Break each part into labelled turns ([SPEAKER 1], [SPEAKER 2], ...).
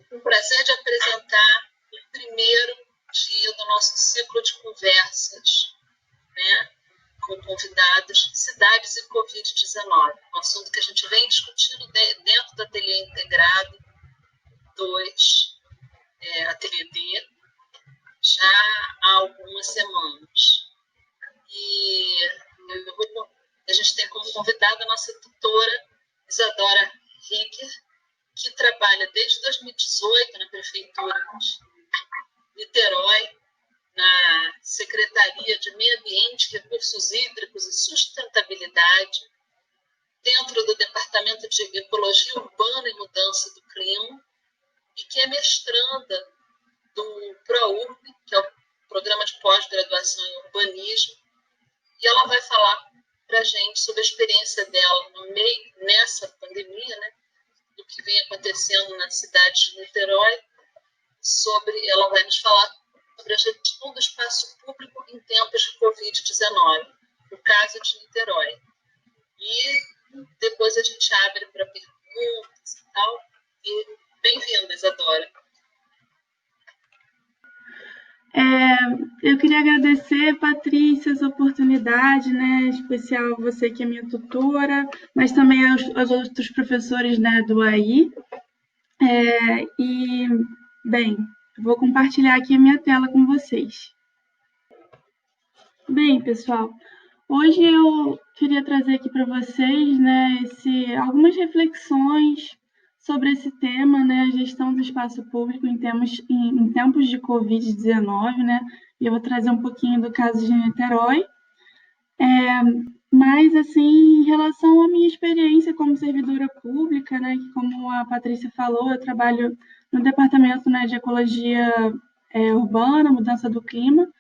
[SPEAKER 1] Com o prazer de apresentar o primeiro dia do nosso ciclo de conversas, né, com convidados, cidades e Covid-19, um assunto que a gente vem discutindo dentro do Ateliê Integrado 2, Ateliê D, já há algumas semanas. E a gente tem como convidada a nossa tutora, Isadora Ricker, que trabalha desde 2018 na Prefeitura de Niterói, na Secretaria de Meio Ambiente, Recursos Hídricos e Sustentabilidade, dentro do Departamento de Ecologia Urbana e Mudança do Clima, e que é mestranda do ProURB, que é o Programa de Pós-Graduação em Urbanismo, e ela vai falar para a gente sobre a experiência dela nessa pandemia, né, do que vem acontecendo na cidade de Niterói. Ela vai nos falar sobre a gestão do espaço público em tempos de Covid-19, no caso de Niterói. E depois a gente abre para perguntas e tal. E bem-vinda, Isadora.
[SPEAKER 2] Eu queria agradecer, Patrícia, essa oportunidade, né, em especial você que é minha tutora, mas também aos outros professores, né, do AI. Bem, vou compartilhar aqui a minha tela com vocês. Bem, pessoal, hoje eu queria trazer aqui para vocês, né, algumas reflexões sobre esse tema, né, a gestão do espaço público em tempos de Covid-19, né, e eu vou trazer um pouquinho do caso de Niterói. Mas, assim, em relação à minha experiência como servidora pública, né, que como a Patrícia falou, eu trabalho no Departamento, né, de Ecologia Urbana, Mudança do Clima,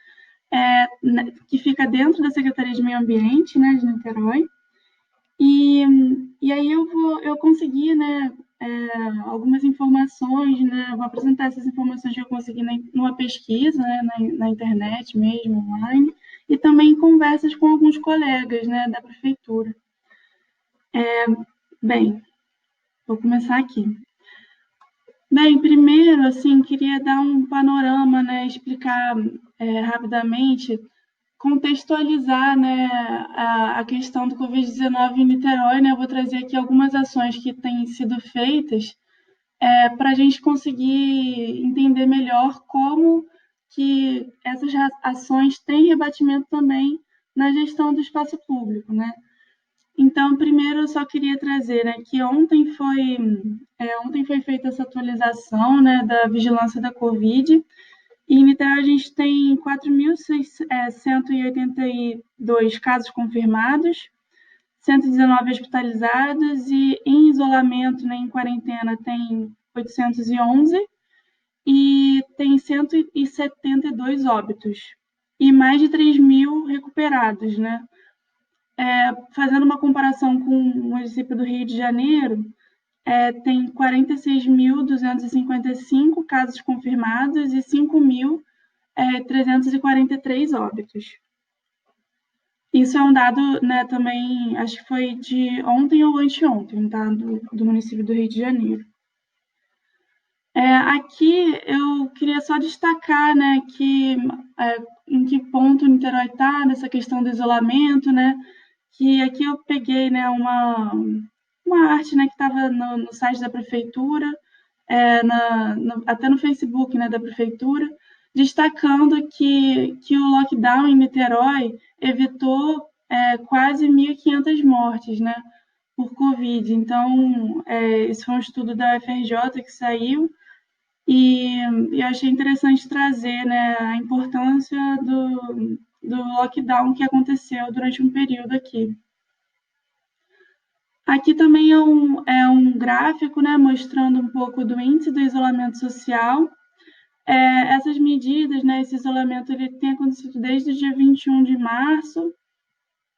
[SPEAKER 2] que fica dentro da Secretaria de Meio Ambiente, né, de Niterói. E aí eu consegui, né, algumas informações, né, vou apresentar essas informações que eu consegui numa pesquisa, né, na internet mesmo, online, e também em conversas com alguns colegas, né, da prefeitura. Bem, vou começar aqui. Bem, primeiro, assim, queria dar um panorama, né, explicar rapidamente, contextualizar, né, a questão do Covid-19 em Niterói, né, eu vou trazer aqui algumas ações que têm sido feitas para a gente conseguir entender melhor como que essas ações têm rebatimento também na gestão do espaço público, né. Então, primeiro, eu só queria trazer, né, que ontem foi feita essa atualização, né, da vigilância da Covid, e em Niterói a gente tem 4.182 casos confirmados, 119 hospitalizados, e em isolamento, né, em quarentena, tem 811, e tem 172 óbitos, e mais de 3.000 recuperados, né? Fazendo uma comparação com o município do Rio de Janeiro, tem 46.255 casos confirmados e 5.343 óbitos. Isso é um dado, né, também, acho que foi de ontem ou anteontem, tá? Do município do Rio de Janeiro. Aqui eu queria só destacar, né, em que ponto o Niterói está nessa questão do isolamento, né? Que aqui eu peguei, né, uma arte, né, que estava no site da prefeitura, até no Facebook, né, da prefeitura, destacando que o lockdown em Niterói evitou quase 1.500 mortes, né, por Covid. Então, esse foi um estudo da UFRJ que saiu, e eu achei interessante trazer, né, a importância do lockdown que aconteceu durante um período aqui. Aqui também é um gráfico, né, mostrando um pouco do índice do isolamento social. Essas medidas, né, esse isolamento, ele tem acontecido desde o dia 21 de março,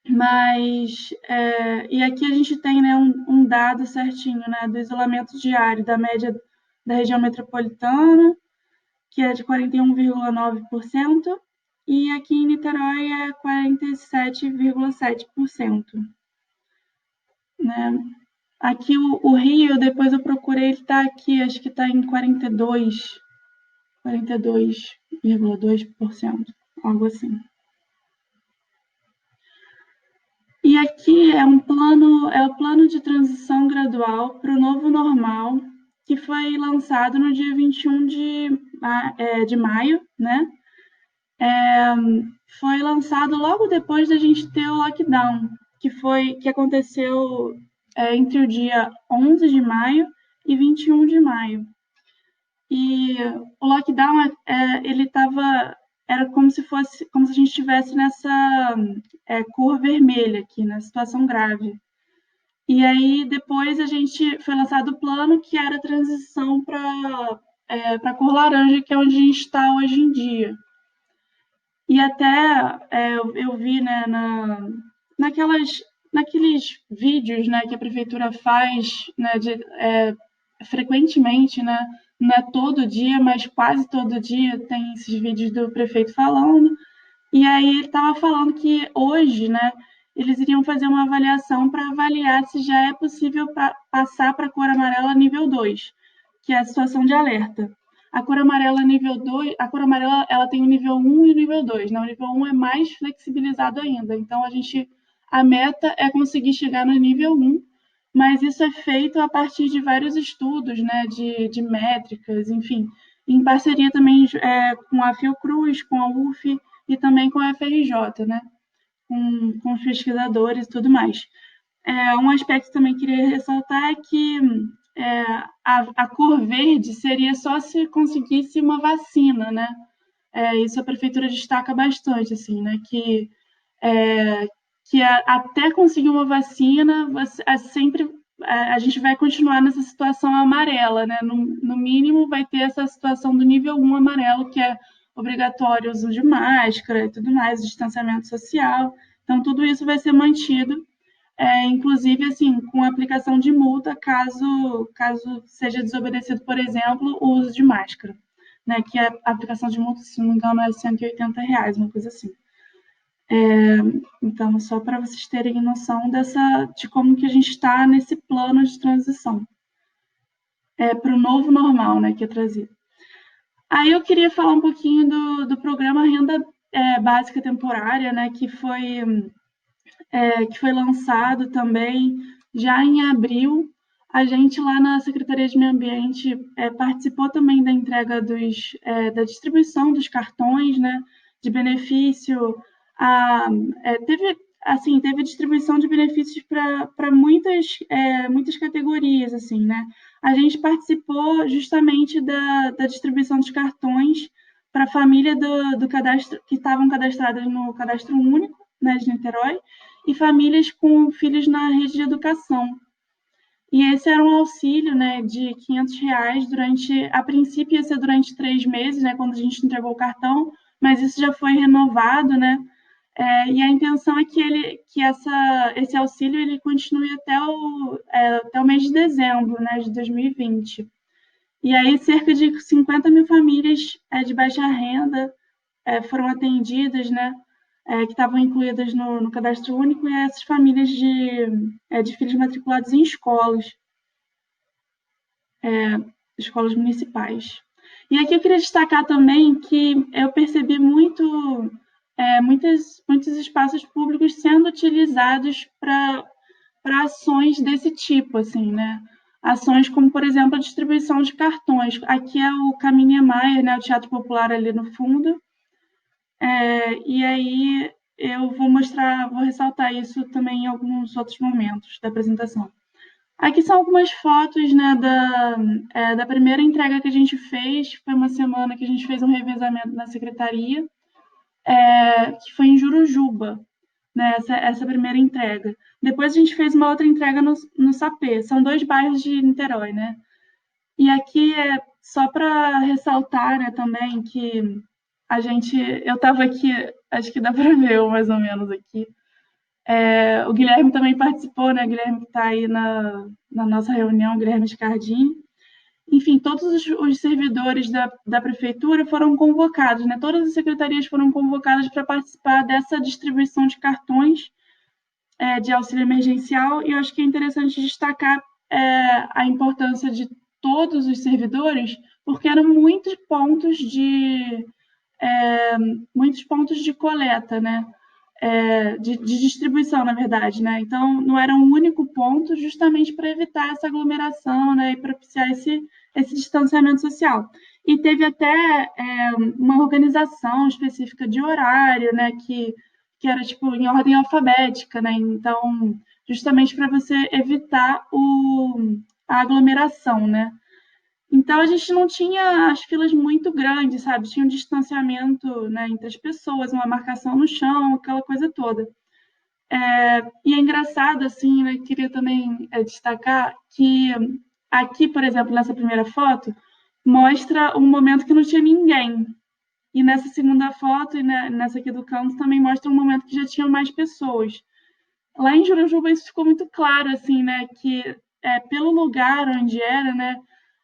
[SPEAKER 2] e aqui a gente tem, né, um dado certinho, né, do isolamento diário, da média da região metropolitana, que é de 41,9%, e aqui em Niterói é 47,7%. Né? Aqui o Rio, depois eu procurei, ele está aqui, acho que está em 42,2%, algo assim. E aqui é o plano de transição gradual para o novo normal, que foi lançado no dia 21 de maio, né? Foi lançado logo depois da gente ter o lockdown, que aconteceu entre o dia 11 de maio e 21 de maio. E o lockdown era como se a gente estivesse nessa cor vermelha aqui, na situação grave. E aí depois a gente foi lançado o plano que era a transição para a cor laranja, que é onde a gente está hoje em dia. E até eu vi, né, naqueles vídeos, né, que a prefeitura faz, né, frequentemente, né, não é todo dia, mas quase todo dia tem esses vídeos do prefeito falando. E aí ele estava falando que hoje, né, eles iriam fazer uma avaliação para avaliar se já é possível passar para a cor amarela nível 2, que é a situação de alerta. A cor amarela nível 2, a cor amarela ela tem o nível 1 e o nível 2, né? O nível 1 é mais flexibilizado ainda. Então a meta é conseguir chegar no nível 1, mas isso é feito a partir de vários estudos, né, de métricas, enfim, em parceria também com a Fiocruz, com a UF e também com a FRJ, né, com os pesquisadores e tudo mais. Um aspecto também que queria ressaltar é que a cor verde seria só se conseguisse uma vacina, né? Isso a prefeitura destaca bastante, assim, né? Até conseguir uma vacina, a gente vai continuar nessa situação amarela, né? No mínimo, vai ter essa situação do nível 1 amarelo, que é obrigatório o uso de máscara e tudo mais, distanciamento social. Então, tudo isso vai ser mantido, inclusive, assim, com aplicação de multa, caso seja desobedecido, por exemplo, o uso de máscara, né? Que a aplicação de multa, se não me engano, é R$ 180, uma coisa assim. Então, só para vocês terem noção de como que a gente está nesse plano de transição para o novo normal, né, que é trazido. Aí eu queria falar um pouquinho do programa Renda Básica Temporária, né, que foi lançado também já em abril. A gente lá na Secretaria de Meio Ambiente participou também da entrega da distribuição dos cartões, né, de benefício. Teve distribuição de benefícios para muitas categorias, assim, né? A gente participou justamente da distribuição dos cartões para a família do cadastro que estavam cadastradas no Cadastro Único, né, de Niterói, e famílias com filhos na rede de educação. E esse era um auxílio, né, de R$ 500 a princípio ia ser durante 3 meses, né, quando a gente entregou o cartão, mas isso já foi renovado, né, e a intenção é que esse auxílio ele continue até o mês de dezembro, né, de 2020. E aí cerca de 50 mil famílias de baixa renda foram atendidas, né, que estavam incluídas no Cadastro Único, e essas famílias de filhos matriculados em escolas municipais. E aqui eu queria destacar também que eu percebi muitos espaços públicos sendo utilizados para ações desse tipo, assim, né? Ações como, por exemplo, a distribuição de cartões. Aqui é o Caminho Maia, né? O Teatro Popular ali no fundo. E aí eu vou ressaltar isso também em alguns outros momentos da apresentação. Aqui são algumas fotos, né, da primeira entrega que a gente fez. Foi uma semana que a gente fez um revezamento na secretaria, que foi em Jurujuba, né, essa primeira entrega. Depois a gente fez uma outra entrega no Sapê. São 2 bairros de Niterói, né? E aqui é só para ressaltar, né, também que eu estava aqui, acho que dá para ver mais ou menos aqui. O Guilherme também participou, né? O Guilherme que está aí na nossa reunião, o Guilherme Scardini. Enfim, todos os servidores da prefeitura foram convocados, né? Todas as secretarias foram convocadas para participar dessa distribuição de cartões de auxílio emergencial, e eu acho que é interessante destacar a importância de todos os servidores, porque eram muitos pontos de coleta, né? De distribuição, na verdade, né? Então, não era um único ponto, justamente para evitar essa aglomeração, né? E propiciar esse distanciamento social. E teve até uma organização específica de horário, né? Que era tipo em ordem alfabética, né? Então, justamente para você evitar a aglomeração, né? Então a gente não tinha as filas muito grandes, sabe? Tinha um distanciamento, né, entre as pessoas, uma marcação no chão, aquela coisa toda. E é engraçado, assim, né? Queria também destacar que aqui, por exemplo, nessa primeira foto, mostra um momento que não tinha ninguém. E nessa segunda foto, e nessa aqui do canto, também mostra um momento que já tinham mais pessoas. Lá em Jurujuba isso ficou muito claro, assim, né? Que pelo lugar onde era, né?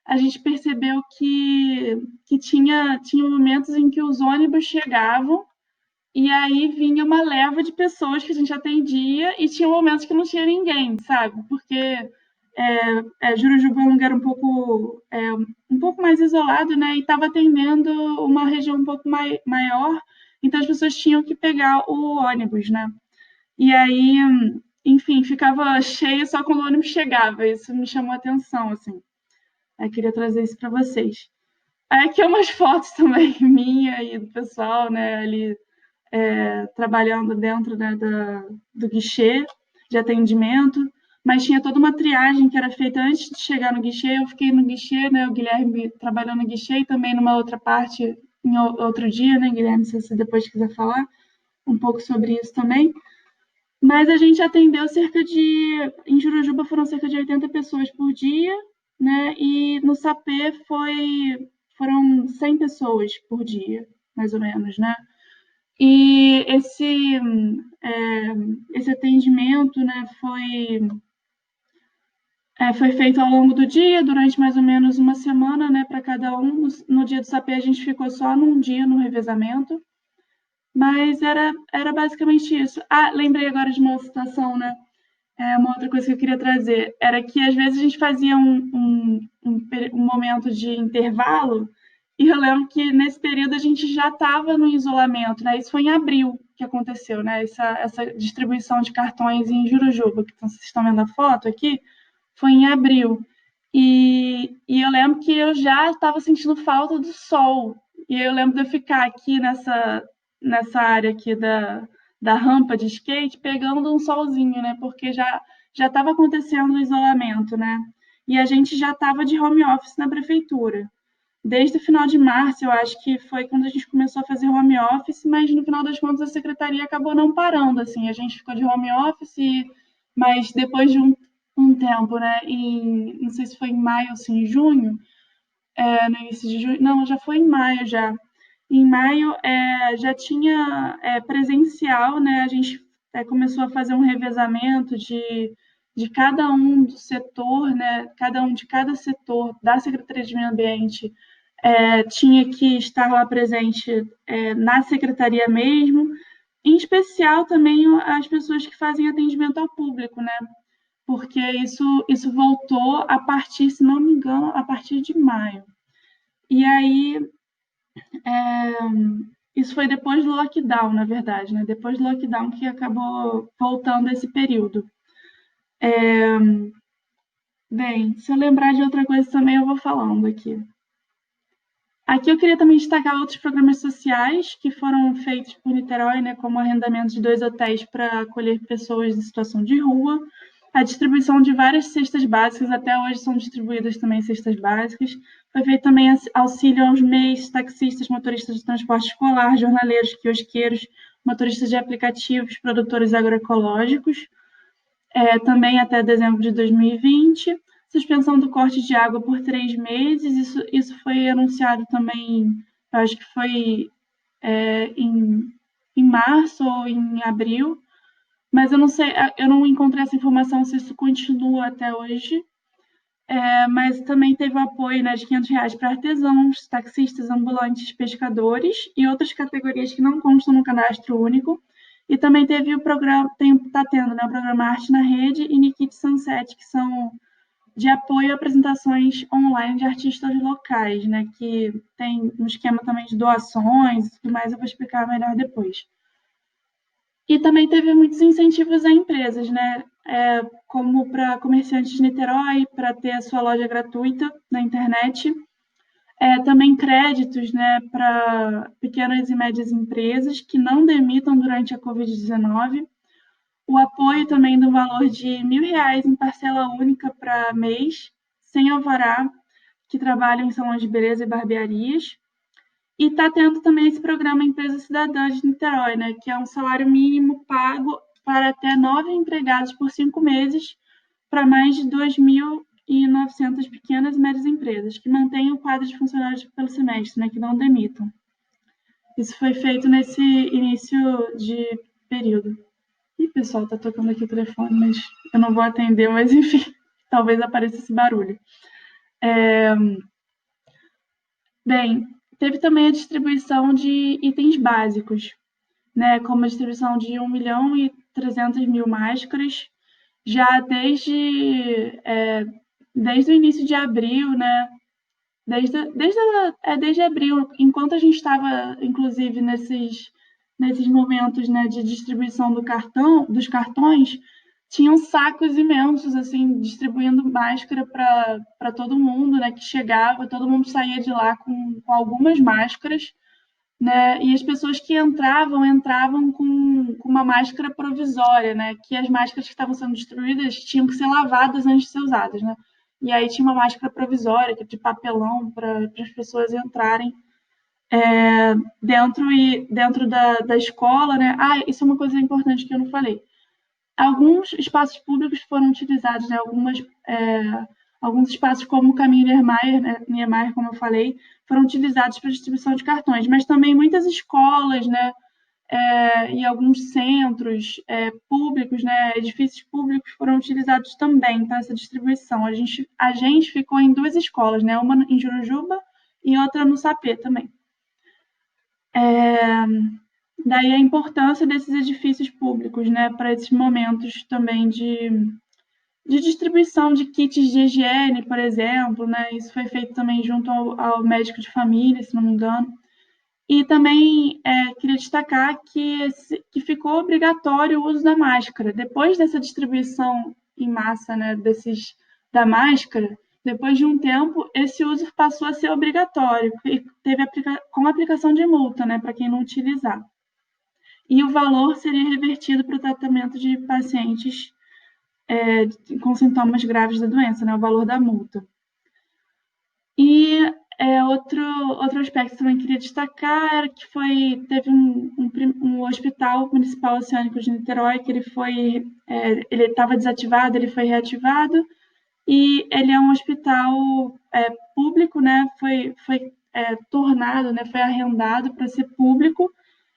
[SPEAKER 2] A gente percebeu que tinha momentos em que os ônibus chegavam e aí vinha uma leva de pessoas que a gente atendia e tinha momentos que não tinha ninguém, sabe? Porque Jurujuba é um lugar um pouco mais isolado, né? E estava atendendo uma região um pouco maior, então as pessoas tinham que pegar o ônibus, né? E aí, enfim, ficava cheio só quando o ônibus chegava. Isso me chamou a atenção, assim. Aí queria trazer isso para vocês. Aí aqui umas fotos também minha e do pessoal, né, ali trabalhando dentro, né, do guichê de atendimento, mas tinha toda uma triagem que era feita antes de chegar no guichê. Eu fiquei no guichê, né, o Guilherme trabalhando no guichê e também numa outra parte em outro dia, né, Guilherme, se você depois quiser falar um pouco sobre isso também. Mas a gente atendeu em Jurujuba foram cerca de 80 pessoas por dia, né? E no Sapê foram 100 pessoas por dia, mais ou menos, né? E esse atendimento, né, foi feito ao longo do dia, durante mais ou menos uma semana, né, para cada um. No dia do Sapê a gente ficou só num dia no revezamento, mas era basicamente isso. Ah, lembrei agora de uma situação, né? Uma outra coisa que eu queria trazer era que às vezes a gente fazia um momento de intervalo, e eu lembro que nesse período a gente já estava no isolamento, né? Isso foi em abril que aconteceu, né? Essa distribuição de cartões em Jurujuba, que vocês estão vendo a foto aqui, foi em abril. E eu lembro que eu já estava sentindo falta do sol. E eu lembro de eu ficar aqui nessa área aqui da rampa de skate, pegando um solzinho, né? Porque já estava acontecendo o isolamento, né? E a gente já estava de home office na prefeitura. Desde o final de março, eu acho que foi quando a gente começou a fazer home office, mas no final das contas a secretaria acabou não parando, assim. A gente ficou de home office, mas depois de um tempo, né? Não sei se foi em maio ou se em junho, no início de junho, não, já foi em maio já. Em maio já tinha presencial, né? A gente começou a fazer um revezamento de cada um do setor, né? Cada um de cada setor da Secretaria de Meio Ambiente tinha que estar lá presente na secretaria mesmo, em especial também as pessoas que fazem atendimento ao público, né? Porque isso voltou a partir, se não me engano, a partir de maio. E aí, isso foi depois do lockdown, na verdade, né? Depois do lockdown que acabou voltando esse período. Bem, se eu lembrar de outra coisa também, eu vou falando aqui. Aqui eu queria também destacar outros programas sociais que foram feitos por Niterói, né, como o arrendamento de 2 hotéis para acolher pessoas em situação de rua, a distribuição de várias cestas básicas, até hoje são distribuídas também cestas básicas. Foi feito também auxílio aos MEIs, taxistas, motoristas de transporte escolar, jornaleiros, quiosqueiros, motoristas de aplicativos, produtores agroecológicos, também até dezembro de 2020. Suspensão do corte de água por 3 meses, isso foi anunciado também, eu acho que foi em março ou em abril, mas eu não sei, eu não encontrei essa informação se isso continua até hoje. Mas também teve o apoio, né, de R$ 500 para artesãos, taxistas, ambulantes, pescadores e outras categorias que não constam no cadastro único. E também teve o programa, está tendo, né, o programa Arte na Rede e Nikit Sunset, que são de apoio a apresentações online de artistas locais, né, que tem um esquema também de doações e tudo mais, eu vou explicar melhor depois. E também teve muitos incentivos a empresas, né, como para comerciantes de Niterói, para ter a sua loja gratuita na internet, também créditos, né, para pequenas e médias empresas que não demitam durante a Covid-19, o apoio também do valor de R$ 1.000 em parcela única para mês, sem alvará, que trabalham em salões de beleza e barbearias. E está tendo também esse programa Empresa Cidadã de Niterói, né, que é um salário mínimo pago para até 9 empregados por 5 meses, para mais de 2.900 pequenas e médias empresas, que mantêm o quadro de funcionários pelo semestre, né, que não demitam. Isso foi feito nesse início de período. Ih, pessoal, tá tocando aqui o telefone, mas eu não vou atender, mas enfim, talvez apareça esse barulho. Bem, teve também a distribuição de itens básicos, né, como a distribuição de 1.300.000 máscaras, já desde o início de abril, né, desde abril, enquanto a gente estava, inclusive, nesses momentos, né, de distribuição dos cartões, tinham sacos imensos, assim, distribuindo máscara para todo mundo, né, que chegava, todo mundo saía de lá com algumas máscaras, né, e as pessoas que entravam com uma máscara provisória, né, que as máscaras que estavam sendo distribuídas tinham que ser lavadas antes de ser usadas, né. E aí tinha uma máscara provisória, que é de papelão, para as pessoas entrarem dentro da escola, né. Ah, isso é uma coisa importante que eu não falei. Alguns espaços públicos foram utilizados, né, alguns espaços como o Caminho Niemeyer, né, Niemeyer, como eu falei, foram utilizados para distribuição de cartões, mas também muitas escolas, né, e alguns centros públicos, né, edifícios públicos foram utilizados também para essa distribuição. A gente ficou em 2 escolas, né, uma em Jurujuba e outra no Sapê também. Daí a importância desses edifícios públicos, né, para esses momentos também de distribuição de kits de higiene, por exemplo, né, isso foi feito também junto ao médico de família, se não me engano. E também queria destacar que ficou obrigatório o uso da máscara. Depois dessa distribuição em massa, né, da máscara, depois de um tempo, esse uso passou a ser obrigatório e teve com aplicação de multa, né, para quem não utilizar. E o valor seria revertido para o tratamento de pacientes com sintomas graves da doença, né, o valor da multa. E outro aspecto também queria destacar era que teve um hospital municipal oceânico de Niterói que ele estava desativado, ele foi reativado, e ele é um hospital público, né? Foi tornado, né? Foi arrendado para ser público,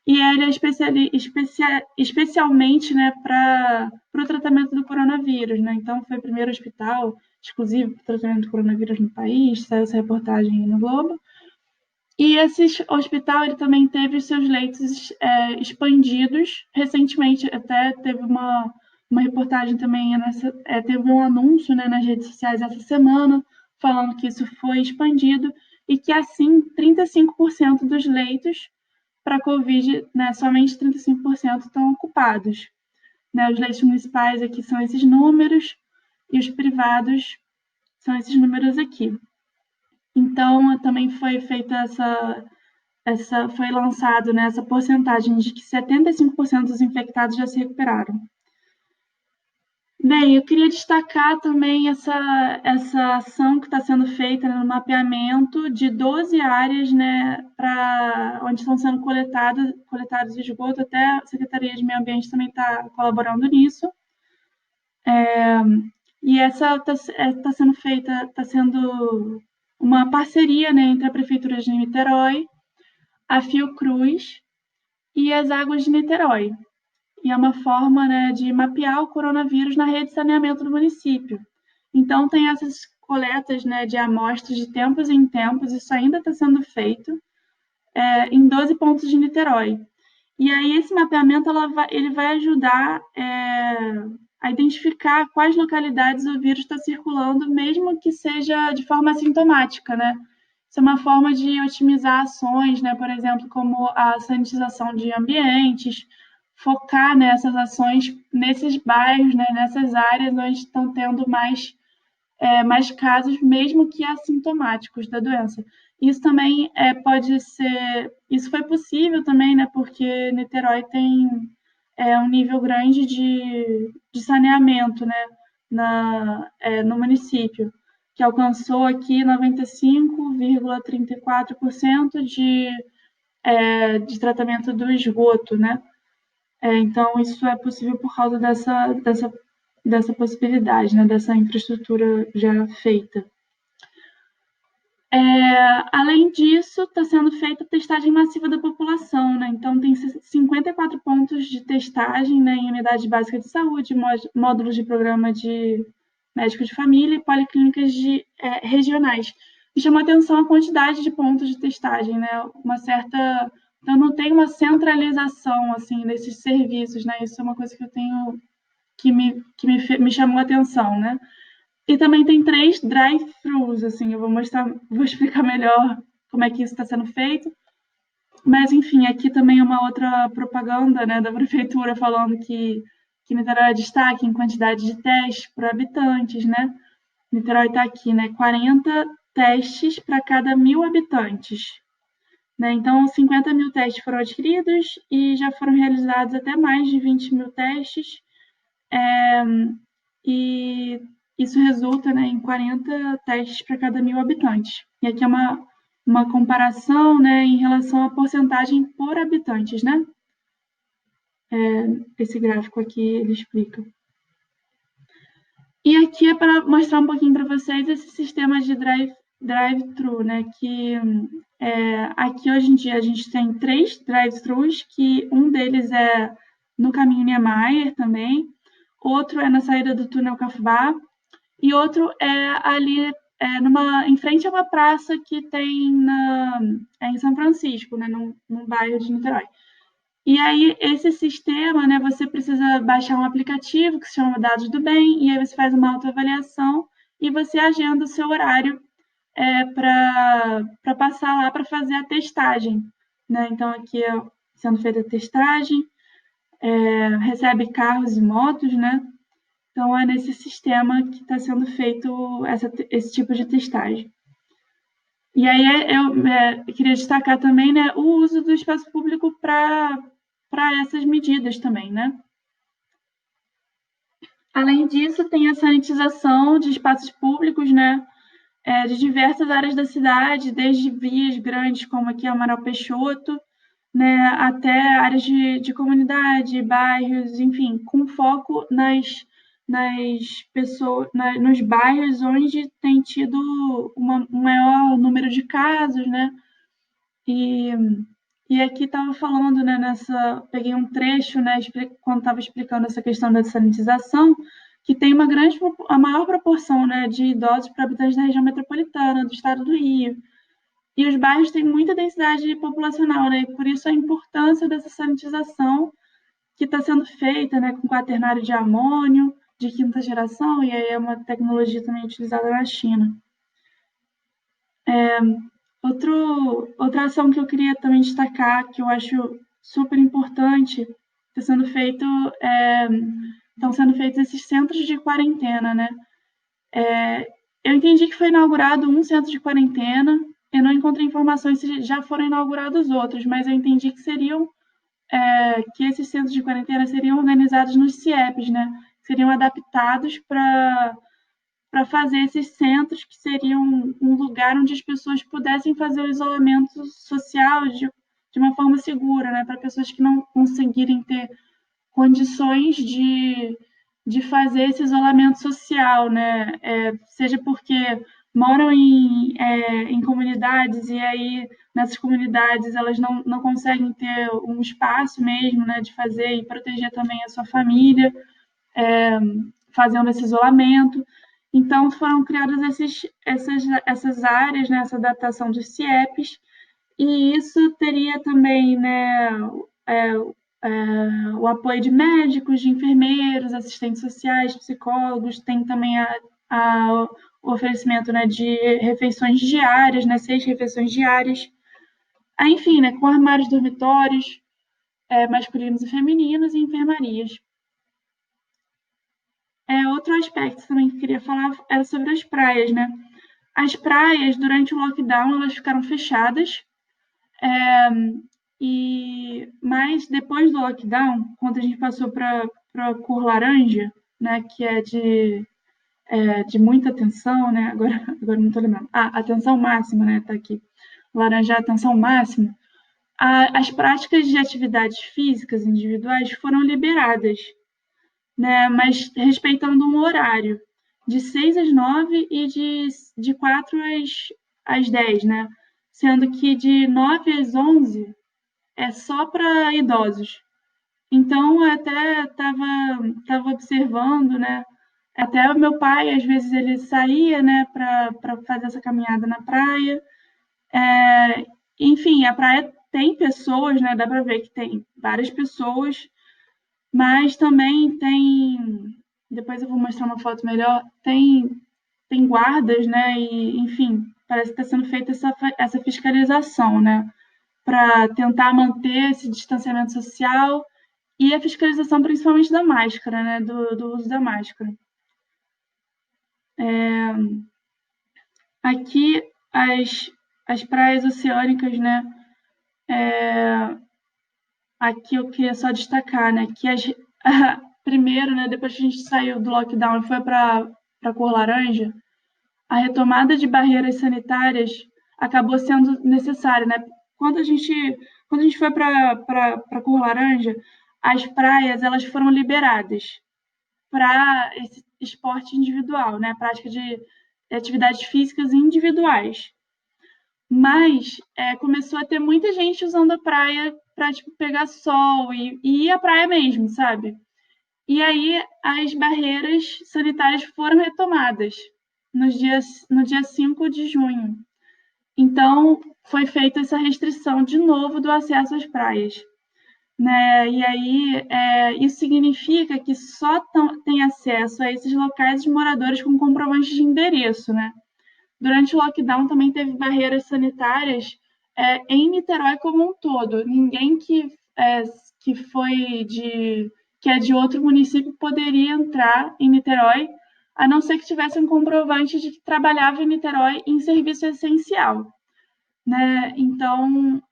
[SPEAKER 2] e ele é especialmente, né, para o tratamento do coronavírus, né? Então foi o primeiro hospital exclusivo para o tratamento do coronavírus no país, saiu essa reportagem no Globo. E esse hospital ele também teve os seus leitos expandidos recentemente, até teve uma reportagem também, teve um anúncio, né, nas redes sociais essa semana, falando que isso foi expandido e que, assim, 35% dos leitos para a Covid, né, somente 35% estão ocupados. Né? Os leitos municipais aqui são esses números e os privados são esses números aqui. Então, também foi feita foi lançado, né, essa porcentagem de que 75% dos infectados já se recuperaram. Bem, eu queria destacar também essa ação que está sendo feita, né, no mapeamento de 12 áreas, né, onde estão sendo coletados esgoto, até a Secretaria de Meio Ambiente também está colaborando nisso. E essa está sendo feita, está sendo uma parceria, né, entre a Prefeitura de Niterói, a Fiocruz e as Águas de Niterói. E é uma forma, né, de mapear o coronavírus na rede de saneamento do município. Então, tem essas coletas, né, de amostras de tempos em tempos, isso ainda está sendo feito, em 12 pontos de Niterói. E aí esse mapeamento ele vai ajudar a identificar quais localidades o vírus está circulando, mesmo que seja de forma assintomática, né? Isso é uma forma de otimizar ações, né? Por exemplo, como a sanitização de ambientes, focar nessas ações nesses bairros, né? Nessas áreas onde estão tendo mais casos, mesmo que assintomáticos da doença. Isso também pode ser, isso foi possível também, né? Porque Niterói tem um nível grande de saneamento, né? No município, que alcançou aqui 95,34% de tratamento do esgoto, né? Então, isso é possível por causa dessa possibilidade, né? Dessa infraestrutura já feita. Além disso, está sendo feita testagem massiva da população, né? Então, tem 54 pontos de testagem, né, em unidades básicas de saúde, módulos de programa de médico de família e policlínicas regionais. Me chamou a atenção a quantidade de pontos de testagem, né? Então, não tem uma centralização, assim, desses serviços, né? Isso é uma coisa que eu tenho me chamou a atenção, né? E também tem 3 drive-thrus, assim, vou explicar melhor como é que isso está sendo feito. Mas, enfim, aqui também é uma outra propaganda, né, da prefeitura falando que Niterói é destaque em quantidade de testes por habitantes, né? Niterói está aqui, né, 40 testes para cada 1.000 habitantes. Né? Então, 50 mil testes foram adquiridos e já foram realizados até mais de 20 mil testes. E isso resulta, né, em 40 testes para cada 1.000 habitantes. E aqui é uma comparação, né, em relação à porcentagem por habitantes, né? Esse gráfico aqui ele explica. E aqui é para mostrar um pouquinho para vocês esse sistema de drive-thru, né? Que aqui hoje em dia a gente tem 3 drive-thrus, que um deles é no caminho Niemeyer também, outro é na saída do túnel Cafubá, e outro é ali em frente a uma praça que tem em São Francisco, né, num bairro de Niterói. E aí, esse sistema, né, você precisa baixar um aplicativo que se chama Dados do Bem, e aí você faz uma autoavaliação e você agenda o seu horário para passar lá para fazer a testagem. Né? Então, aqui é sendo feita a testagem, recebe carros e motos, né? Então, é nesse sistema que está sendo feito esse tipo de testagem. E aí, eu queria destacar também, né, o uso do espaço público para essas medidas também, né? Além disso, tem a sanitização de espaços públicos, né, de diversas áreas da cidade, desde vias grandes, como aqui Amaral Peixoto, né, até áreas de comunidade, bairros, enfim, com foco nas pessoas, nos bairros onde tem tido um maior número de casos, né? E aqui estava falando, né, peguei um trecho, né, quando estava explicando essa questão da sanitização, que tem a maior proporção, né, de idosos para habitantes da região metropolitana do estado do Rio. E os bairros têm muita densidade populacional, né? E por isso a importância dessa sanitização que está sendo feita, né, com quaternário de amônio de quinta geração, e aí é uma tecnologia também utilizada na China. Outra ação que eu queria também destacar, que eu acho super importante, estão sendo feitos esses centros de quarentena, né? Eu entendi que foi inaugurado um centro de quarentena, eu não encontrei informações se já foram inaugurados outros, mas eu entendi que esses centros de quarentena seriam organizados nos CIEPs, né? Seriam adaptados para fazer esses centros, que seriam um lugar onde as pessoas pudessem fazer o isolamento social de uma forma segura, né? Para pessoas que não conseguirem ter condições de fazer esse isolamento social, né? Seja porque moram em comunidades e aí nessas comunidades elas não conseguem ter um espaço mesmo, né, de fazer e proteger também a sua família, fazendo esse isolamento. Então foram criadas essas áreas, né, essa adaptação dos CIEPs, e isso teria também, né, o apoio de médicos, de enfermeiros, assistentes sociais, psicólogos, tem também o oferecimento, né, de refeições diárias, né, 6 refeições diárias. Enfim, né, com armários dormitórios, masculinos e femininos e enfermarias. Outro aspecto também que eu queria falar era sobre as praias, né? As praias, durante o lockdown, elas ficaram fechadas, mas depois do lockdown, quando a gente passou para a cor laranja, né, que é de muita atenção, né? Agora não estou lembrando. Atenção máxima, né? Está aqui. Laranja é atenção máxima. As práticas de atividades físicas individuais foram liberadas, né? Mas respeitando um horário de 6 às 9 e de 4 às 10, né? Sendo que de 9 às 11 é só para idosos. Então, eu até estava observando, né? Até o meu pai, às vezes, ele saía, né, para fazer essa caminhada na praia. Enfim, a praia tem pessoas, né? Dá para ver que tem várias pessoas, mas também tem. Depois eu vou mostrar uma foto melhor. Tem guardas, né? E, enfim, parece que está sendo feita essa fiscalização, né? Para tentar manter esse distanciamento social e a fiscalização principalmente da máscara, né? Do uso da máscara. Aqui, as praias oceânicas, né? Aqui eu queria só destacar, né? Que primeiro, né? Depois que a gente saiu do lockdown e foi para a cor laranja, a retomada de barreiras sanitárias acabou sendo necessária, né? Quando a gente foi para a cor laranja, as praias elas foram liberadas para esse esporte individual, né? A prática de atividades físicas individuais. Mas começou a ter muita gente usando a praia para tipo, pegar sol e ir à praia mesmo, sabe? E aí as barreiras sanitárias foram retomadas no dia 5 de junho. Então, foi feita essa restrição de novo do acesso às praias. Né? E aí, isso significa que só tem acesso a esses locais os moradores com comprovante de endereço. Né? Durante o lockdown, também teve barreiras sanitárias em Niterói como um todo. Ninguém que é de outro município poderia entrar em Niterói, a não ser que tivesse um comprovante de que trabalhava em Niterói em serviço essencial. Né? Então,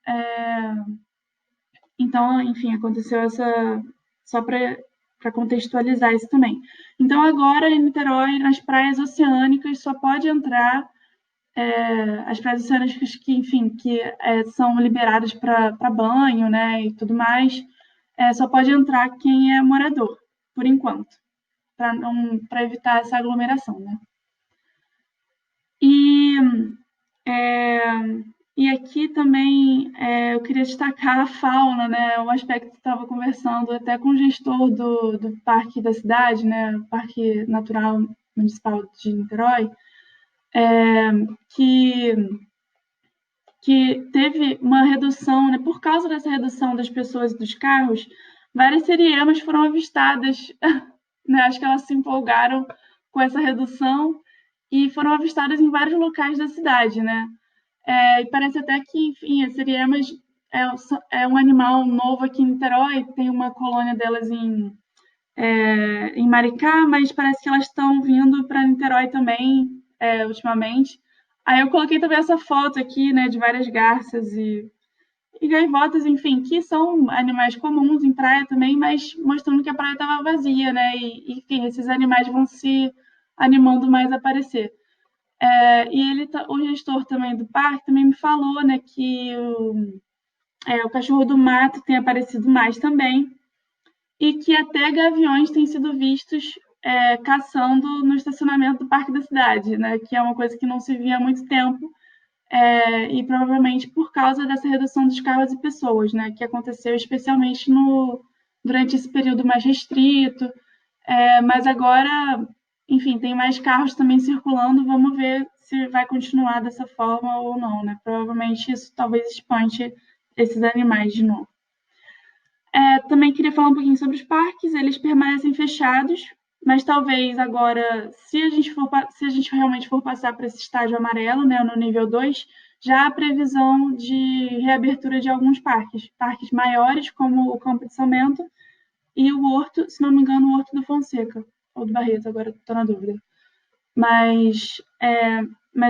[SPEAKER 2] enfim, aconteceu essa. Só para contextualizar isso também. Então, agora em Niterói, nas praias oceânicas, só pode entrar as praias oceânicas que, enfim, que são liberadas para banho, né, e tudo mais, só pode entrar quem é morador, por enquanto, para evitar essa aglomeração, né. E aqui também eu queria destacar a fauna, né? Um aspecto que estava conversando até com o gestor do parque da cidade, né? Parque Natural Municipal de Niterói, que teve uma redução, né? Por causa dessa redução das pessoas e dos carros, várias seriemas foram avistadas, né? Acho que elas se empolgaram com essa redução e foram avistadas em vários locais da cidade, né? E parece até que, enfim, as seriemas é um animal novo aqui em Niterói, tem uma colônia delas em Maricá, mas parece que elas estão vindo para Niterói também, ultimamente. Aí eu coloquei também essa foto aqui, né, de várias garças e gaivotas, enfim, que são animais comuns em praia também, mas mostrando que a praia estava vazia, né, e, enfim, esses animais vão se animando mais a aparecer. E o gestor também do parque também me falou, né, que o cachorro do mato tem aparecido mais também e que até gaviões têm sido vistos caçando no estacionamento do parque da cidade, né, que é uma coisa que não se via há muito tempo e provavelmente por causa dessa redução dos carros e pessoas, né, que aconteceu especialmente durante esse período mais restrito, mas agora, enfim, tem mais carros também circulando, vamos ver se vai continuar dessa forma ou não, né? Provavelmente isso talvez espante esses animais de novo. Também queria falar um pouquinho sobre os parques. Eles permanecem fechados, mas talvez agora, se a gente realmente for passar para esse estágio amarelo, né, no nível 2, já há previsão de reabertura de alguns parques maiores, como o Campo de São Bento e o Horto, se não me engano, o Horto do Fonseca, ou do Barreto, agora estou na dúvida. Mas,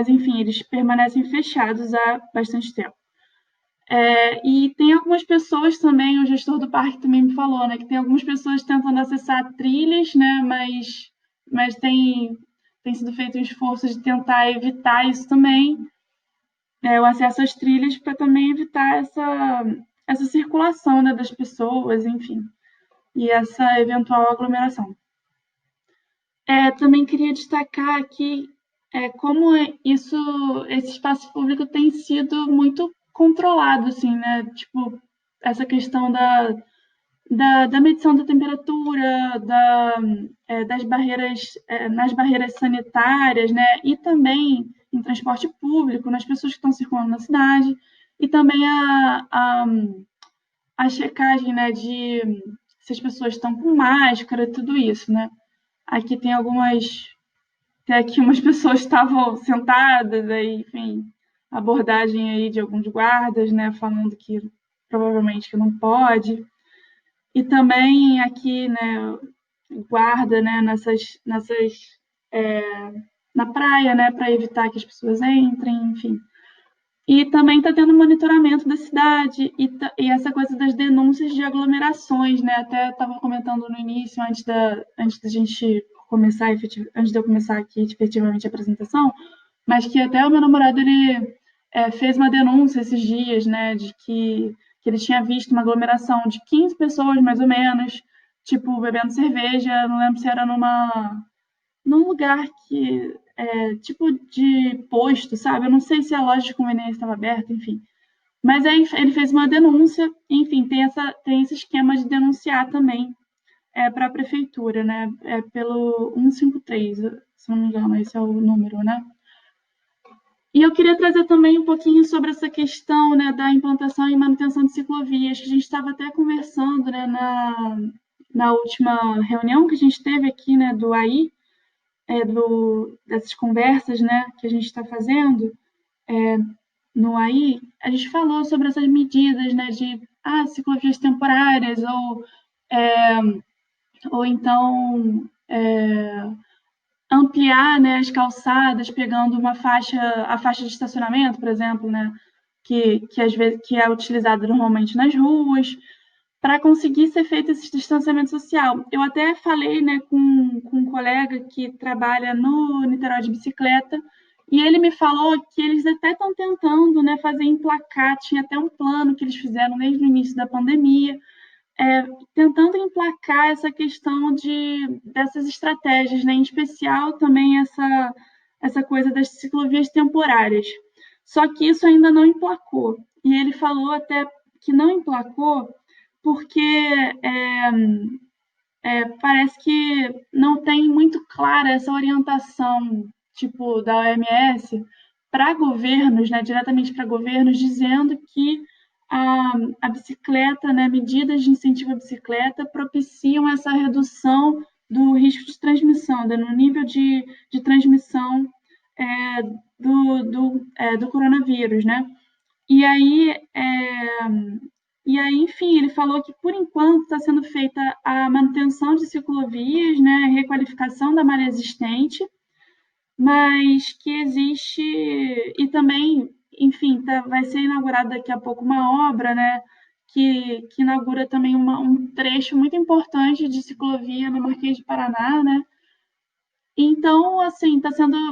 [SPEAKER 2] enfim, eles permanecem fechados há bastante tempo. E tem algumas pessoas também, o gestor do parque também me falou, né, que tem algumas pessoas tentando acessar trilhas, né, mas tem sido feito um esforço de tentar evitar isso também, o acesso às trilhas, para também evitar essa circulação, né, das pessoas, enfim, e essa eventual aglomeração. Também queria destacar aqui como esse espaço público tem sido muito controlado, assim, né? Tipo, essa questão da medição da temperatura, das barreiras, nas barreiras sanitárias, né? E também em transporte público, nas pessoas que estão circulando na cidade, e também a checagem, né, de se as pessoas estão com máscara, tudo isso, né? Aqui tem até aqui umas pessoas estavam sentadas, aí, enfim, abordagem aí de alguns guardas, né, falando que provavelmente que não pode. E também aqui, né, guarda, né, na praia, né, para evitar que as pessoas entrem, enfim. E também está tendo monitoramento da cidade e essa coisa das denúncias de aglomerações, né? Até estava comentando no início, antes da gente começar, antes de eu começar aqui efetivamente a apresentação, mas que até o meu namorado ele fez uma denúncia esses dias, né? De que ele tinha visto uma aglomeração de 15 pessoas, mais ou menos, tipo, bebendo cerveja, não lembro se era num lugar que tipo de posto, sabe? Eu não sei se a loja de conveniência estava aberta, enfim. Mas aí ele fez uma denúncia, enfim, tem esse esquema de denunciar também para a prefeitura, né? Pelo 153, se não me engano, esse é o número, né? E eu queria trazer também um pouquinho sobre essa questão, né, da implantação e manutenção de ciclovias, que a gente estava até conversando, né, na última reunião que a gente teve aqui, né, do AI, dessas conversas, né, que a gente está fazendo no AI, a gente falou sobre essas medidas, né, de ciclovias temporárias ou então ampliar, né, as calçadas, pegando a faixa de estacionamento, por exemplo, né, que às vezes que é utilizada normalmente nas ruas, para conseguir ser feito esse distanciamento social. Eu até falei, né, com um colega que trabalha no Niterói de bicicleta, e ele me falou que eles até estão tentando, né, fazer emplacar, tinha até um plano que eles fizeram desde o início da pandemia, tentando emplacar essa questão dessas estratégias, né, em especial também essa coisa das ciclovias temporárias. Só que isso ainda não emplacou. E ele falou até que não emplacou porque parece que não tem muito clara essa orientação, tipo, da OMS para governos, né, diretamente para governos, dizendo que a bicicleta, né, medidas de incentivo à bicicleta propiciam essa redução do risco de transmissão, né, no nível de transmissão do coronavírus, né? E aí, enfim, ele falou que, por enquanto, está sendo feita a manutenção de ciclovias, né, a requalificação da malha existente, mas que existe, e também, enfim, vai ser inaugurada daqui a pouco uma obra, né, que inaugura também um trecho muito importante de ciclovia no Marquês de Paraná, né? Então, assim,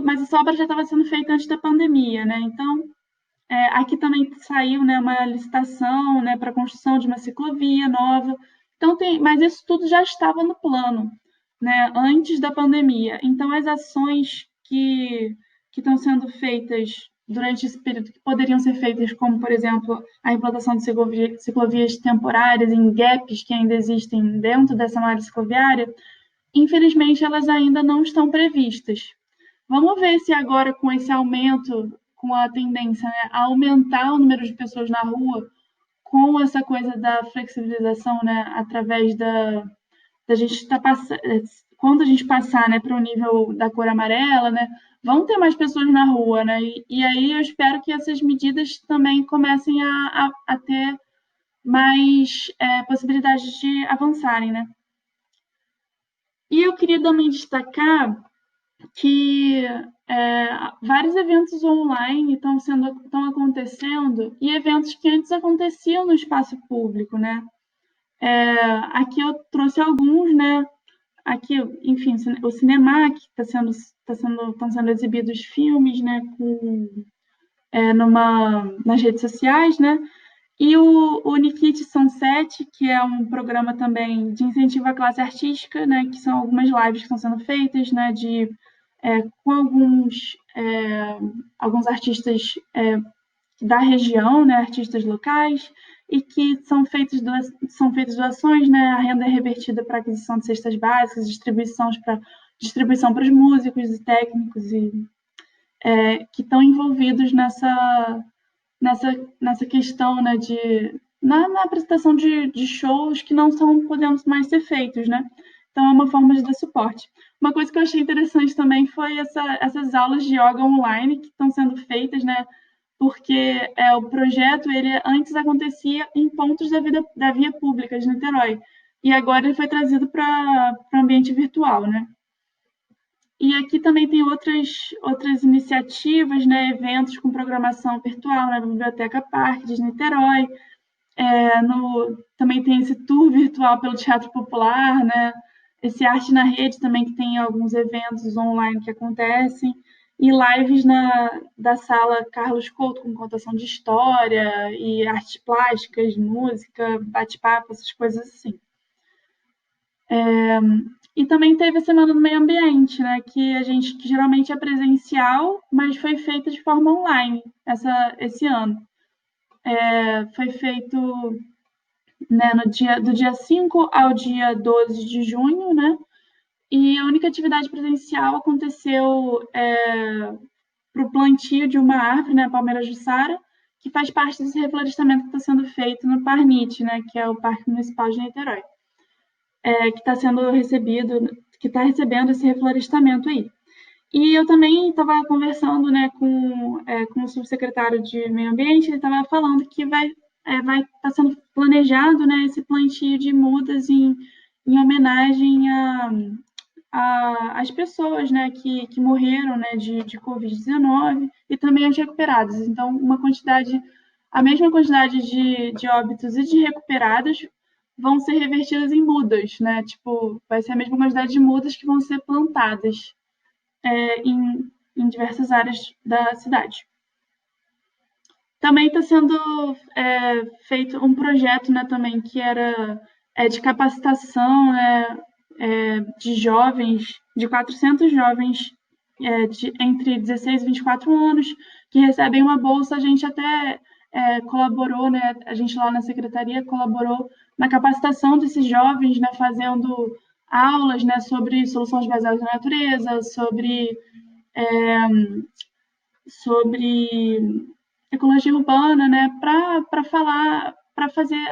[SPEAKER 2] mas essa obra já estava sendo feita antes da pandemia, né? Então, aqui também saiu, né, uma licitação, né, para a construção de uma ciclovia nova. Então, mas isso tudo já estava no plano, né, antes da pandemia. Então, as ações que estão sendo feitas durante esse período, que poderiam ser feitas, como, por exemplo, a implantação de ciclovias temporárias em gaps que ainda existem dentro dessa malha cicloviária, infelizmente, elas ainda não estão previstas. Vamos ver se agora, com a tendência, né, a aumentar o número de pessoas na rua, com essa coisa da flexibilização, né, através da gente estar passando, quando a gente passar, né, para o nível da cor amarela, né, vão ter mais pessoas na rua, né, e aí eu espero que essas medidas também comecem a ter mais possibilidades de avançarem, né. E eu queria também destacar que vários eventos online estão acontecendo e eventos que antes aconteciam no espaço público, né? Aqui eu trouxe alguns, né? Aqui, enfim, o Cinemark estão sendo exibidos filmes, né? Nas redes sociais, né? E o Nikit Sunset, que é um programa também de incentivo à classe artística, né? Que são algumas lives que estão sendo feitas, né? Com alguns artistas da região, né, artistas locais, e que são feitas doações, né, a renda é revertida para aquisição de cestas básicas, distribuição para os músicos e técnicos que estão envolvidos nessa questão, né, na apresentação de shows que não estão podendo mais ser feitos, né? Então, é uma forma de dar suporte. Uma coisa que eu achei interessante também foi essas aulas de yoga online que estão sendo feitas, né? Porque o projeto, ele antes acontecia em pontos da via pública de Niterói, e agora ele foi trazido para o ambiente virtual, né? E aqui também tem outras iniciativas, né, eventos com programação virtual na Biblioteca Parque de Niterói. Também tem esse tour virtual pelo Teatro Popular, né? Esse Arte na Rede também, que tem alguns eventos online que acontecem, e lives da sala Carlos Couto, com contação de história, e artes plásticas, música, bate-papo, essas coisas assim. E também teve a Semana do Meio Ambiente, né, que geralmente é presencial, mas foi feita de forma online esse ano. Foi feito, né, do dia 5 ao dia 12 de junho, né, e a única atividade presencial aconteceu para o plantio de uma árvore, né, a Palmeira Jussara, que faz parte desse reflorestamento que está sendo feito no Parnite, né, que é o Parque Municipal de Niterói, que está recebendo esse reflorestamento aí. E eu também estava conversando, né, com o subsecretário de Meio Ambiente, ele estava falando que vai estar sendo planejado, né, esse plantio de mudas em homenagem às pessoas, né, que morreram, né, de Covid-19 e também as recuperadas. Então, a mesma quantidade de óbitos e de recuperados vão ser revertidas em mudas, né? Tipo, vai ser a mesma quantidade de mudas que vão ser plantadas em diversas áreas da cidade. Também está sendo feito um projeto, né, também, que era de capacitação, né, de jovens, de 400 jovens entre 16 e 24 anos, que recebem uma bolsa. A gente até colaborou, né, a gente lá na secretaria colaborou na capacitação desses jovens, né, fazendo aulas, né, sobre soluções baseadas na natureza, sobre ecologia urbana, né, para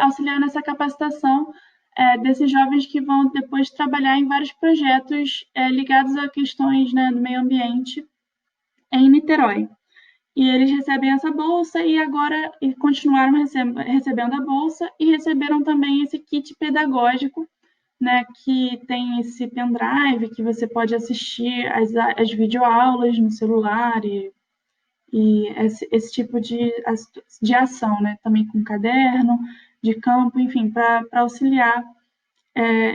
[SPEAKER 2] auxiliar nessa capacitação desses jovens que vão depois trabalhar em vários projetos ligados a questões, né, do meio ambiente em Niterói. E eles recebem essa bolsa e continuaram recebendo a bolsa e receberam também esse kit pedagógico, né, que tem esse pendrive que você pode assistir as videoaulas no celular e esse tipo de ação, né, também com caderno, de campo, enfim, para auxiliar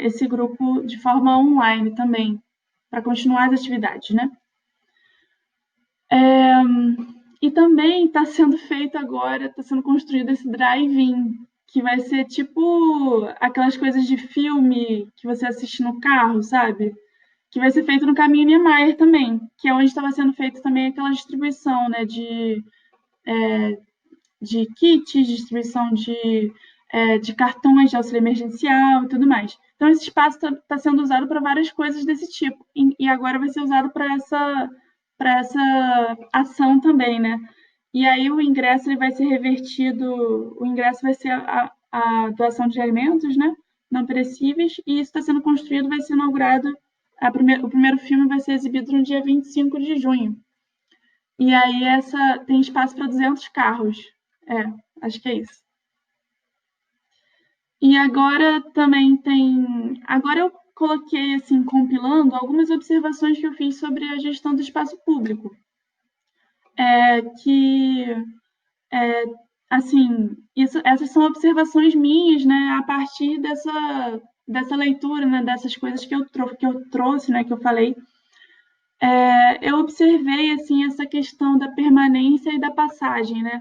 [SPEAKER 2] esse grupo de forma online também, para continuar as atividades, né. E também está sendo feito agora, está sendo construído esse drive-in, que vai ser tipo aquelas coisas de filme que você assiste no carro, sabe? Que vai ser feito no Caminho Niemeyer também, que é onde estava sendo feito também aquela distribuição, né, de kits, distribuição de cartões de auxílio emergencial e tudo mais. Então, esse espaço está sendo usado para várias coisas desse tipo, e agora vai ser usado para essa ação também, né? E aí o ingresso ele vai ser revertido, o ingresso vai ser a doação de alimentos, né, não perecíveis, e isso está sendo construído, vai ser inaugurado, o primeiro filme vai ser exibido no dia 25 de junho. E aí tem espaço para 200 carros. Acho que é isso. E agora também tem. Agora eu coloquei, assim, compilando algumas observações que eu fiz sobre a gestão do espaço público. Assim, essas são observações minhas, né, a partir dessa leitura, né, dessas coisas que eu trouxe, né, que eu falei. Eu observei, assim, essa questão da permanência e da passagem, né?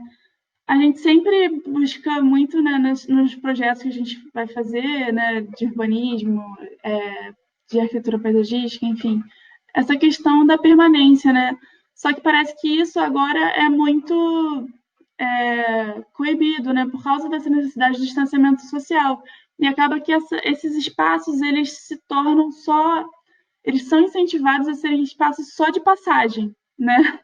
[SPEAKER 2] A gente sempre busca muito, né, nos projetos que a gente vai fazer, né, de urbanismo, de arquitetura paisagística, enfim, essa questão da permanência, né? Só que parece que isso agora é muito coibido, né, por causa dessa necessidade de distanciamento social. E acaba que esses espaços, eles se tornam eles são incentivados a serem espaços só de passagem, né?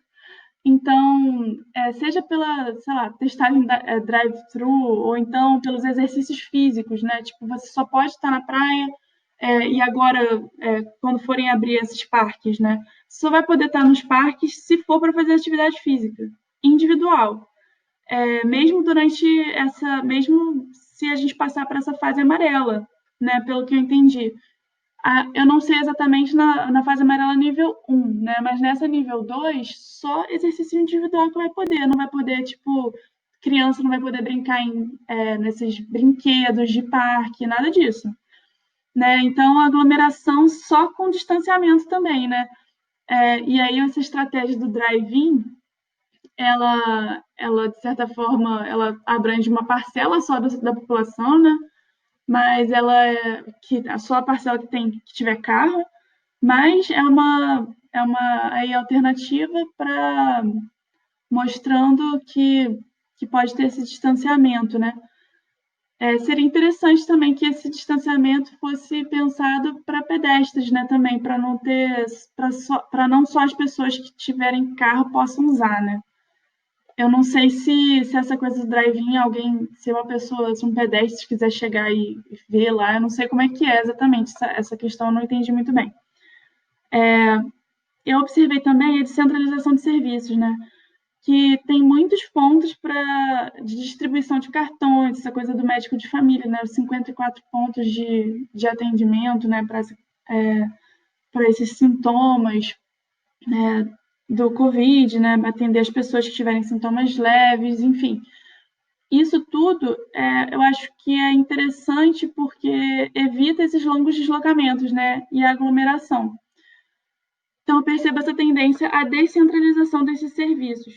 [SPEAKER 2] Então, seja pela, sei lá, testagem drive-thru, ou então pelos exercícios físicos, né? Tipo, você só pode estar na praia, e agora, quando forem abrir esses parques, né? Você só vai poder estar nos parques se for para fazer atividade física, individual. Mesmo se a gente passar por essa fase amarela, né? Pelo que eu entendi. Eu não sei exatamente na fase amarela nível 1, né? Mas nessa nível 2, só exercício individual que vai poder. Não vai poder, tipo, criança não vai poder brincar nesses brinquedos de parque, nada disso. Né? Então, a aglomeração só com distanciamento também, né? E aí, essa estratégia do drive-in, ela, de certa forma, ela abrange uma parcela só da população, né? Mas só a parcela que tiver carro, mas é uma aí, alternativa para mostrando que pode ter esse distanciamento, né? Seria interessante também que esse distanciamento fosse pensado para pedestres, né? Também para não ter, para não só as pessoas que tiverem carro possam usar, né? Eu não sei se essa coisa do drive-in, se uma pessoa, se um pedestre quiser chegar e ver lá, eu não sei como é que é exatamente essa questão, eu não entendi muito bem. Eu observei também a descentralização de serviços, né? Que tem muitos pontos de distribuição de cartões, essa coisa do médico de família, né? Os 54 pontos de atendimento, né? Para esses sintomas, né? Do Covid, né? Atender as pessoas que tiverem sintomas leves, enfim. Isso tudo, eu acho que é interessante porque evita esses longos deslocamentos, né? E a aglomeração. Então, eu percebo essa tendência à descentralização desses serviços.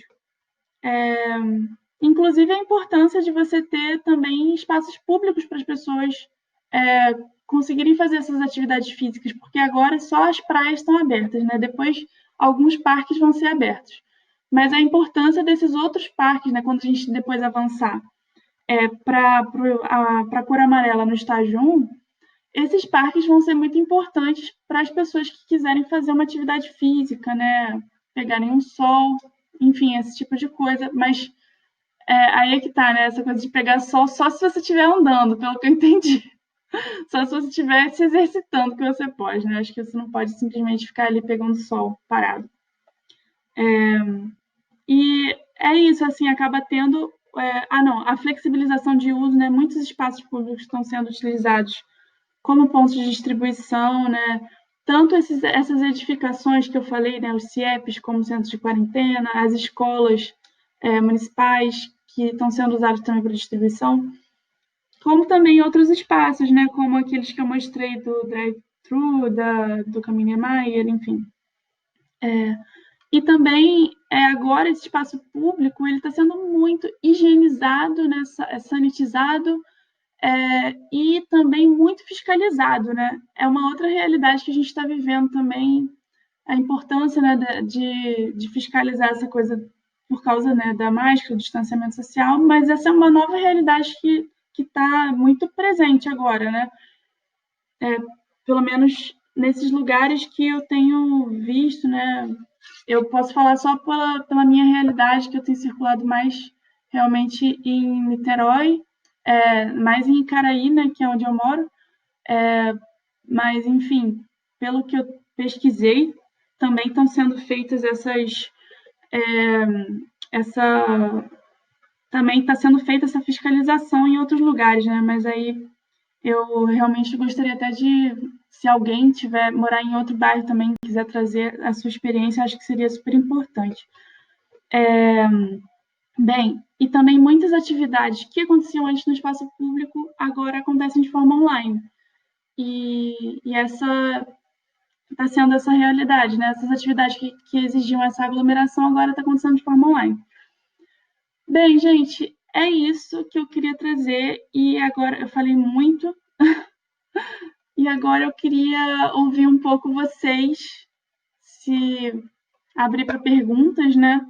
[SPEAKER 2] Inclusive, a importância de você ter também espaços públicos para as pessoas conseguirem fazer essas atividades físicas, porque agora só as praias estão abertas, né? Depois, alguns parques vão ser abertos. Mas a importância desses outros parques, né? Quando a gente depois avançar para a cor amarela no estágio 1, esses parques vão ser muito importantes para as pessoas que quiserem fazer uma atividade física, né? Pegarem um sol, enfim, esse tipo de coisa. Mas aí é que tá, né? Essa coisa de pegar sol só se você estiver andando, pelo que eu entendi. Só se você estiver se exercitando que você pode, né? Acho que você não pode simplesmente ficar ali pegando sol parado. E é isso, assim, acaba tendo. Não, a flexibilização de uso, né? Muitos espaços públicos estão sendo utilizados como pontos de distribuição, né? Tanto essas edificações que eu falei, né? Os CIEPs como centros de quarentena, as escolas municipais que estão sendo usados também para distribuição, como também outros espaços, né? Como aqueles que eu mostrei do drive-thru, do Caminho Niemeyer, enfim. E também, agora, esse espaço público ele está sendo muito higienizado, né? Sanitizado, e também muito fiscalizado, né? É uma outra realidade que a gente está vivendo também, a importância, né, de fiscalizar essa coisa por causa, né, da máscara, do distanciamento social, mas essa é uma nova realidade que está muito presente agora, né? Pelo menos nesses lugares que eu tenho visto, né, Eu posso falar só pela minha realidade, que eu tenho circulado mais realmente em Niterói, mais em Icaraí, né, que é onde eu moro. Mas, enfim, pelo que eu pesquisei, também estão sendo feitas essa também está sendo feita essa fiscalização em outros lugares, né? Mas aí eu realmente gostaria até de, se alguém tiver morar em outro bairro também quiser trazer a sua experiência, acho que seria super importante. Bem, e também muitas atividades que aconteciam antes no espaço público agora acontecem de forma online. E essa está sendo essa realidade, né? Essas atividades que exigiam essa aglomeração agora está acontecendo de forma online. Bem, gente, é isso que eu queria trazer e agora eu falei muito e agora eu queria ouvir um pouco vocês, se abrir para perguntas, né?